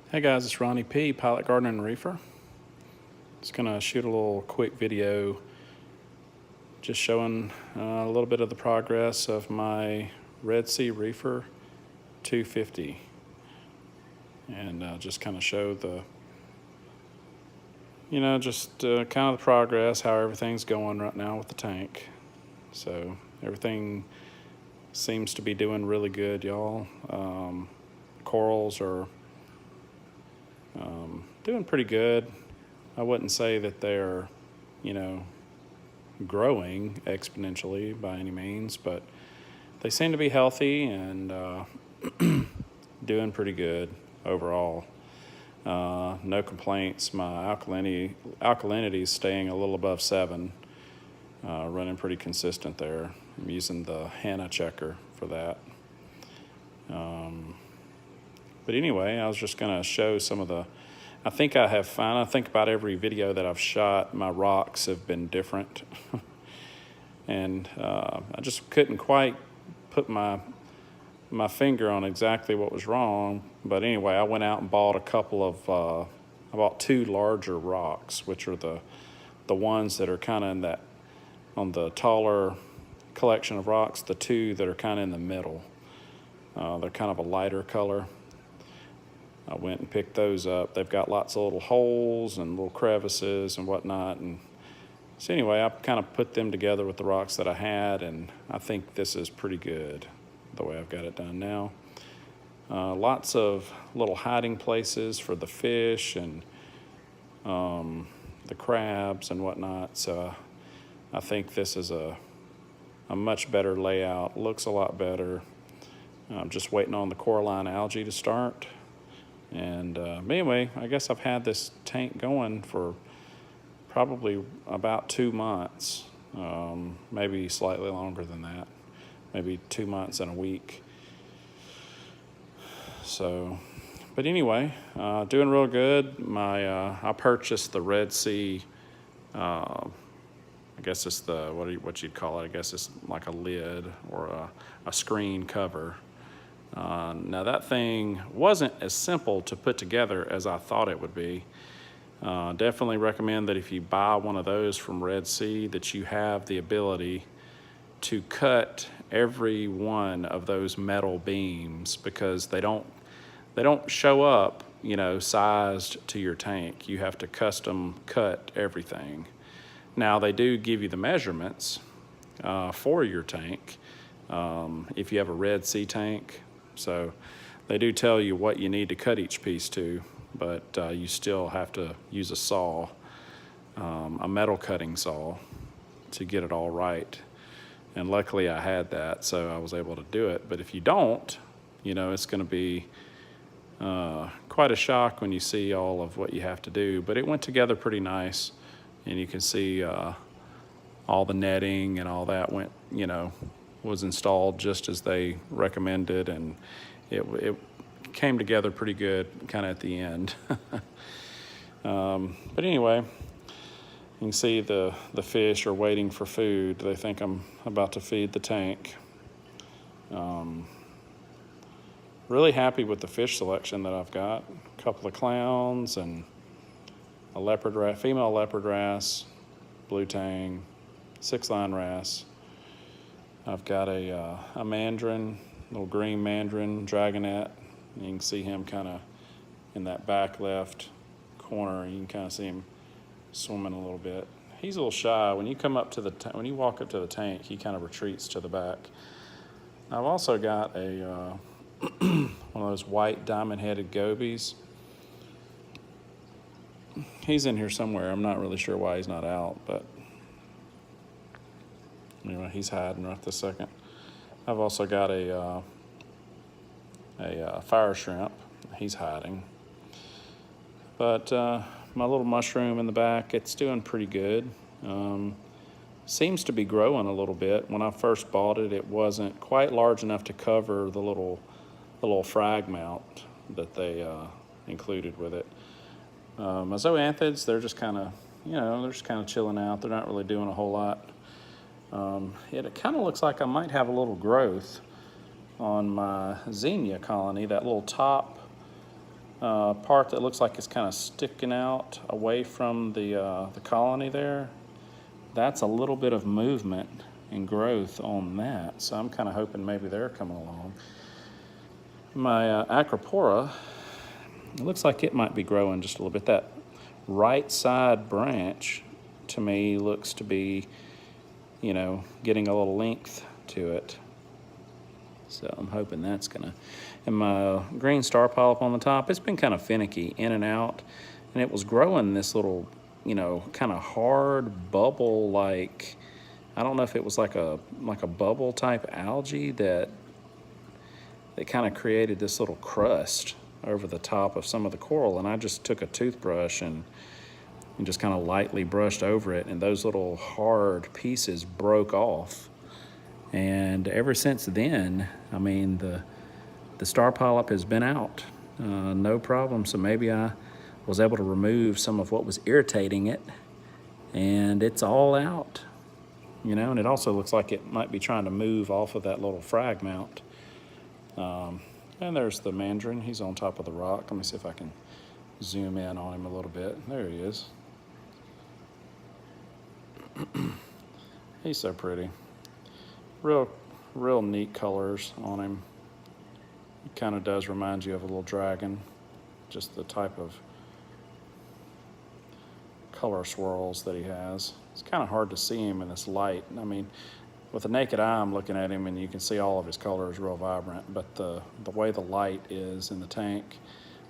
Hey guys, it's Ronnie P, Pilot Gardener and Reefer. Just gonna shoot a little quick video just showing a little bit of the progress of my Red Sea Reefer 250 and just kind of show the, kind of the progress, how everything's going right now with the tank. So everything seems to be doing really good, y'all. Corals are doing pretty good. I wouldn't say that they're, growing exponentially by any means, but they seem to be healthy and doing pretty good overall. No complaints. My alkalinity is staying a little above 7, running pretty consistent there. I'm using the Hannah checker for that. But anyway, I was just going to show some of the, I think about every video that I've shot, my rocks have been different. And I just couldn't quite put my finger on exactly what was wrong. But anyway, I went out and bought I bought 2 larger rocks, which are the ones that are kind of in that, on the taller collection of rocks, the 2 that are kind of in the middle. They're kind of a lighter color. I went and picked those up. They've got lots of little holes and little crevices and whatnot. And so anyway, I kind of put them together with the rocks that I had, and I think this is pretty good the way I've got it done now. Lots of little hiding places for the fish and the crabs and whatnot. So I think this is a much better layout. Looks a lot better. I'm just waiting on the coralline algae to start. And but anyway, I guess I've had this tank going for probably about 2 months, maybe slightly longer than that, maybe 2 months and a week. So, but anyway, doing real good. I purchased the Red Sea. I guess it's the what you'd call it. I guess it's like a lid or a screen cover. Now that thing wasn't as simple to put together as I thought it would be. Definitely recommend that if you buy one of those from Red Sea, that you have the ability to cut every one of those metal beams, because they don't show up, sized to your tank. You have to custom cut everything. Now they do give you the measurements for your tank if you have a Red Sea tank. So they do tell you what you need to cut each piece to, but you still have to use a saw, a metal cutting saw, to get it all right. And luckily I had that, so I was able to do it. But if you don't, it's going to be quite a shock when you see all of what you have to do. But it went together pretty nice, and you can see all the netting and all that was installed just as they recommended, and it came together pretty good kind of at the end. But anyway, you can see the fish are waiting for food. They think I'm about to feed the tank. Really happy with the fish selection that I've got. A couple of clowns and a female leopard wrasse, blue tang, 6-line wrasse. I've got a mandarin, little green mandarin dragonet. You can see him kind of in that back left corner. You can kind of see him swimming a little bit. He's a little shy. When you walk up to the tank, he kind of retreats to the back. I've also got a one of those white diamond-headed gobies. He's in here somewhere. I'm not really sure why he's not out, but anyway, he's hiding right this second. I've also got a fire shrimp. He's hiding. But my little mushroom in the back, it's doing pretty good. Seems to be growing a little bit. When I first bought it, it wasn't quite large enough to cover the little frag mount that they included with it. My zoanthids, they're just kind of chilling out. They're not really doing a whole lot. It kind of looks like I might have a little growth on my zinnia colony. That little top part that looks like it's kind of sticking out away from the colony there, that's a little bit of movement and growth on that. So I'm kind of hoping maybe they're coming along. My Acropora, it looks like it might be growing just a little bit. That right side branch to me looks to be, you know, getting a little length to it. So I'm hoping that's gonna, and my green star polyp on the top, it's been kind of finicky in and out, and it was growing this little, you know, kind of hard bubble, like, I don't know if it was like a bubble type algae that kind of created this little crust over the top of some of the coral, and I just took a toothbrush and just kind of lightly brushed over it, and those little hard pieces broke off. And ever since then, I mean, the star polyp has been out, no problem. So maybe I was able to remove some of what was irritating it, and it's all out, you know. And it also looks like it might be trying to move off of that little frag mount. And there's the mandarin. He's on top of the rock. Let me see if I can zoom in on him a little bit. There he is. He's so pretty. Real neat colors on him. It kind of does remind you of a little dragon, just the type of color swirls that he has. It's kind of hard to see him in this light. I mean, with the naked eye, I'm looking at him and you can see all of his colors real vibrant, but the way the light is in the tank,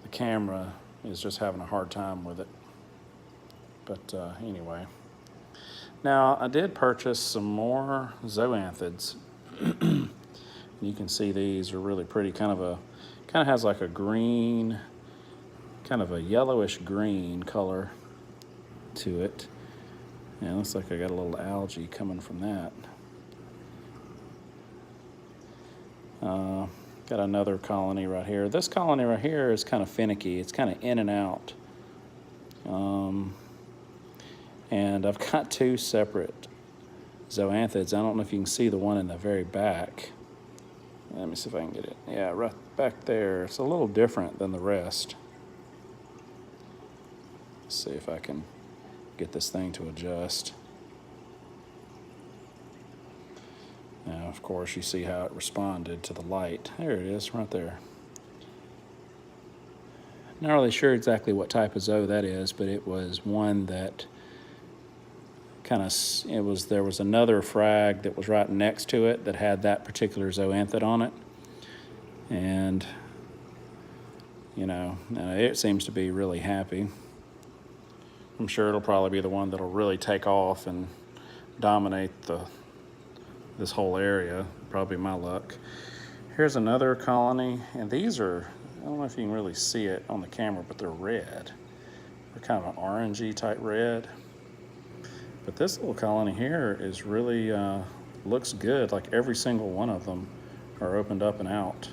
the camera is just having a hard time with it. But anyway. Now, I did purchase some more zoanthids. You can see these are really pretty. Kind of has like a green, kind of a yellowish green color to it. Yeah, it looks like I got a little algae coming from that. Got another colony right here. This colony right here is kind of finicky. It's kind of in and out. And I've got two separate zoanthids. I don't know if you can see the one in the very back. Let me see if I can get it. Yeah, right back there. It's a little different than the rest. Let's see if I can get this thing to adjust. Now, of course, you see how it responded to the light. There it is, right there. Not really sure exactly what type of zoo that is, but it was one that there was another frag that was right next to it that had that particular zoanthid on it. And, you know, it seems to be really happy. I'm sure it'll probably be the one that'll really take off and dominate this whole area. Probably my luck. Here's another colony, and these are, I don't know if you can really see it on the camera, but they're red. They're kind of an orangey type red. But this little colony here is really, looks good. Like every single one of them are opened up and out.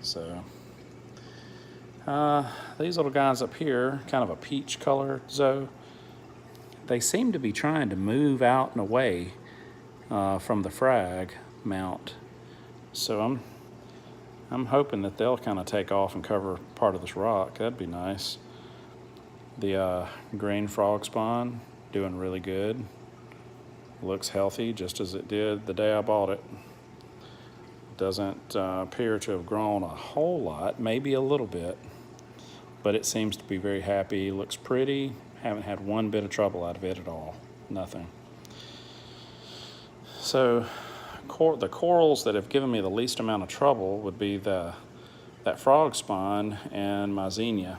So, these little guys up here, kind of a peach color zoo, they seem to be trying to move out and away from the frag mount. So I'm hoping that they'll kind of take off and cover part of this rock. That'd be nice. The green frog spawn, doing really good. Looks healthy, just as it did the day I bought it. Doesn't appear to have grown a whole lot, maybe a little bit, but it seems to be very happy. Looks pretty. Haven't had one bit of trouble out of it at all. Nothing. So the corals that have given me the least amount of trouble would be that frog spawn and my xenia.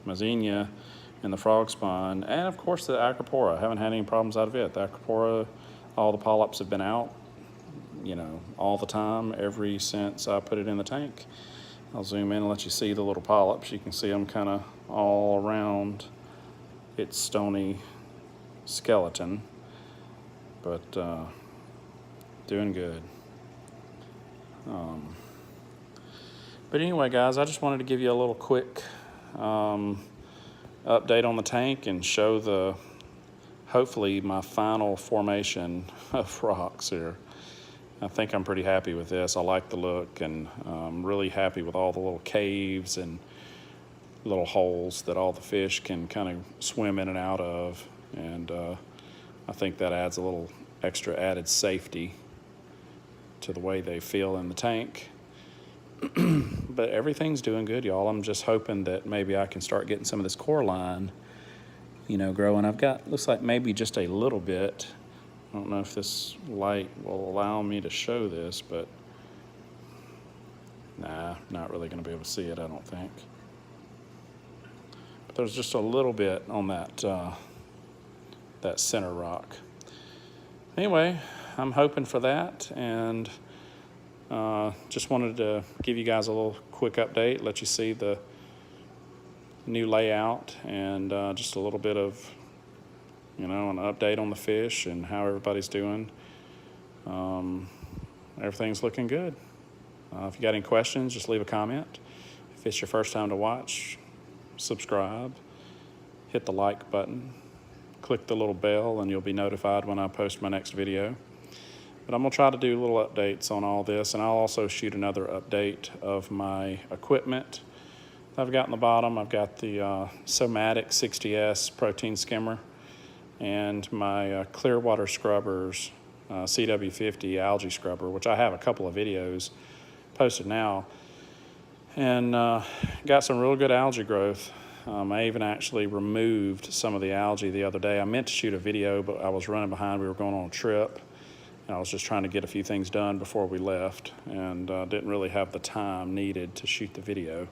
My xenia and the frog spawn, and of course the Acropora. I haven't had any problems out of it. The Acropora, all the polyps have been out, you know, all the time, ever since I put it in the tank. I'll zoom in and let you see the little polyps. You can see them kind of all around its stony skeleton, but doing good. But anyway, guys, I just wanted to give you a little quick update on the tank and show hopefully my final formation of rocks here. I think I'm pretty happy with this. I like the look, and I'm really happy with all the little caves and little holes that all the fish can kind of swim in and out of, and I think that adds a little extra added safety to the way they feel in the tank. But everything's doing good, y'all. I'm just hoping that maybe I can start getting some of this core line, growing. I've got, looks like maybe just a little bit. I don't know if this light will allow me to show this, but nah, not really going to be able to see it, I don't think. But there's just a little bit on that center rock. Anyway, I'm hoping for that, and just wanted to give you guys a little quick update, let you see the new layout, and just a little bit of, an update on the fish and how everybody's doing. Everything's looking good. If you got any questions, just leave a comment. If it's your first time to watch, subscribe, hit the like button, click the little bell, and you'll be notified when I post my next video. But I'm going to try to do little updates on all this, and I'll also shoot another update of my equipment that I've got in the bottom. I've got the Somatic 60S protein skimmer and my Clearwater Scrubbers CW50 algae scrubber, which I have a couple of videos posted now, and got some real good algae growth. I even actually removed some of the algae the other day. I meant to shoot a video, but I was running behind. We were going on a trip, and I was just trying to get a few things done before we left, and didn't really have the time needed to shoot the video.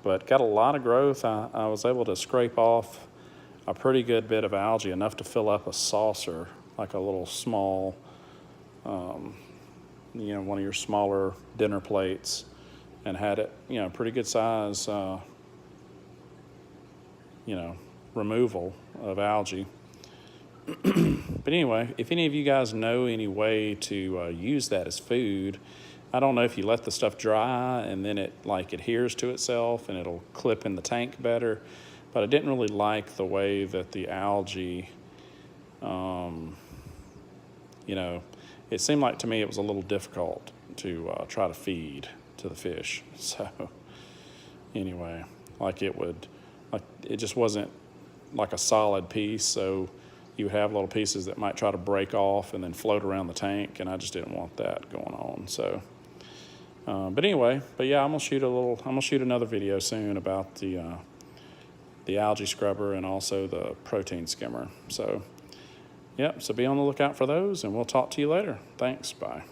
But got a lot of growth. I was able to scrape off a pretty good bit of algae, enough to fill up a saucer, like a little small, one of your smaller dinner plates, and had it, pretty good size, removal of algae. But anyway, if any of you guys know any way to use that as food, I don't know if you let the stuff dry and then it adheres to itself and it'll clip in the tank better, but I didn't really like the way that the algae, it seemed like to me it was a little difficult to try to feed to the fish. So anyway, it just wasn't like a solid piece, so you have little pieces that might try to break off and then float around the tank, and I just didn't want that going on. So but yeah, I'm gonna shoot another video soon about the algae scrubber and also the protein skimmer. So be on the lookout for those, and we'll talk to you later. Thanks, bye.